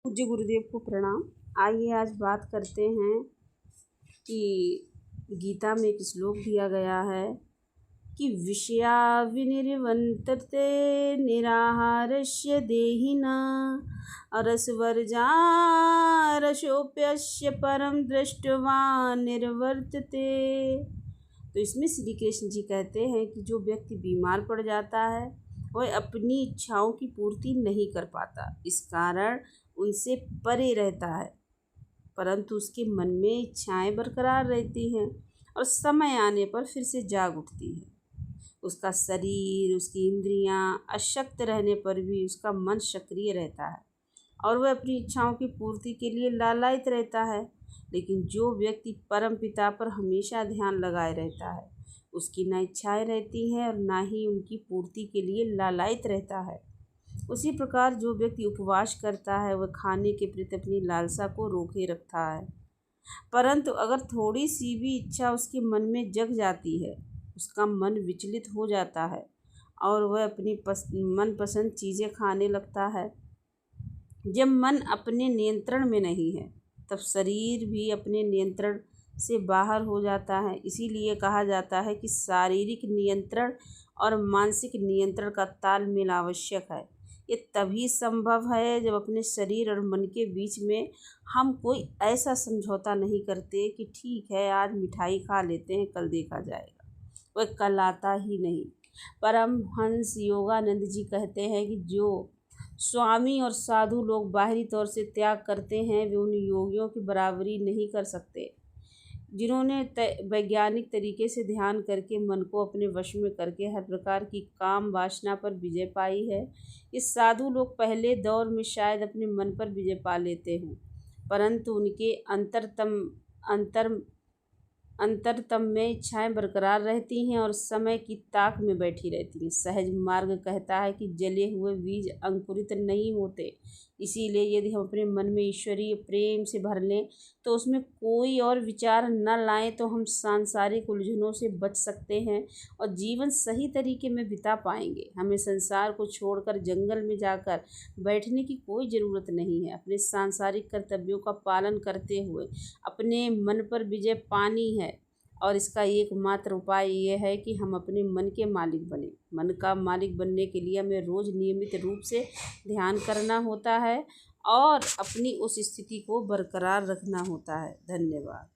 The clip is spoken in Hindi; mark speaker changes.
Speaker 1: पूज्य गुरुदेव को प्रणाम। आइए आज बात करते हैं कि गीता में एक श्लोक दिया गया है कि विषया विनिर्वर्तन्ते निराहारस्य देहिना अरसवर्जा रसोप्यस्य परम दृष्ट्वा निर्वर्तते। तो इसमें श्री कृष्ण जी कहते हैं कि जो व्यक्ति बीमार पड़ जाता है वह अपनी इच्छाओं की पूर्ति नहीं कर पाता, इस कारण उनसे परे रहता है, परंतु उसके मन में इच्छाएं बरकरार रहती हैं और समय आने पर फिर से जाग उठती है। उसका शरीर, उसकी इंद्रियां अशक्त रहने पर भी उसका मन सक्रिय रहता है और वह अपनी इच्छाओं की पूर्ति के लिए लालायित रहता है। लेकिन जो व्यक्ति परम पिता पर हमेशा ध्यान लगाए रहता है, उसकी न इच्छाएं रहती हैं और ना ही उनकी पूर्ति के लिए लालायित रहता है। उसी प्रकार जो व्यक्ति उपवास करता है वह खाने के प्रति अपनी लालसा को रोके रखता है, परंतु अगर थोड़ी सी भी इच्छा उसके मन में जग जाती है, उसका मन विचलित हो जाता है और वह अपनी मनपसंद चीज़ें खाने लगता है। जब मन अपने नियंत्रण में नहीं है तब शरीर भी अपने नियंत्रण से बाहर हो जाता है। इसीलिए कहा जाता है कि शारीरिक नियंत्रण और मानसिक नियंत्रण का तालमेल आवश्यक है। ये तभी संभव है जब अपने शरीर और मन के बीच में हम कोई ऐसा समझौता नहीं करते कि ठीक है आज मिठाई खा लेते हैं, कल देखा जाएगा। वह कल आता ही नहीं। परमहंस योगानंद जी कहते हैं कि जो स्वामी और साधु लोग बाहरी तौर से त्याग करते हैं वे उन योगियों की बराबरी नहीं कर सकते जिन्होंने वैज्ञानिक तरीके से ध्यान करके मन को अपने वश में करके हर प्रकार की काम वासना पर विजय पाई है। ये साधु लोग पहले दौर में शायद अपने मन पर विजय पा लेते हों, परंतु उनके अंतरतम में इच्छाएं बरकरार रहती हैं और समय की ताक में बैठी रहती हैं। सहज मार्ग कहता है कि जले हुए बीज अंकुरित नहीं होते। इसीलिए यदि हम अपने मन में ईश्वरीय प्रेम से भर लें तो उसमें कोई और विचार न लाएं तो हम सांसारिक उलझनों से बच सकते हैं और जीवन सही तरीके में बिता पाएंगे। हमें संसार को छोड़कर जंगल में जाकर बैठने की कोई ज़रूरत नहीं है। अपने सांसारिक कर्तव्यों का पालन करते हुए अपने मन पर विजय पानी है और इसका एकमात्र उपाय ये है कि हम अपने मन के मालिक बने। मन का मालिक बनने के लिए हमें रोज़ नियमित रूप से ध्यान करना होता है और अपनी उस स्थिति को बरकरार रखना होता है। धन्यवाद।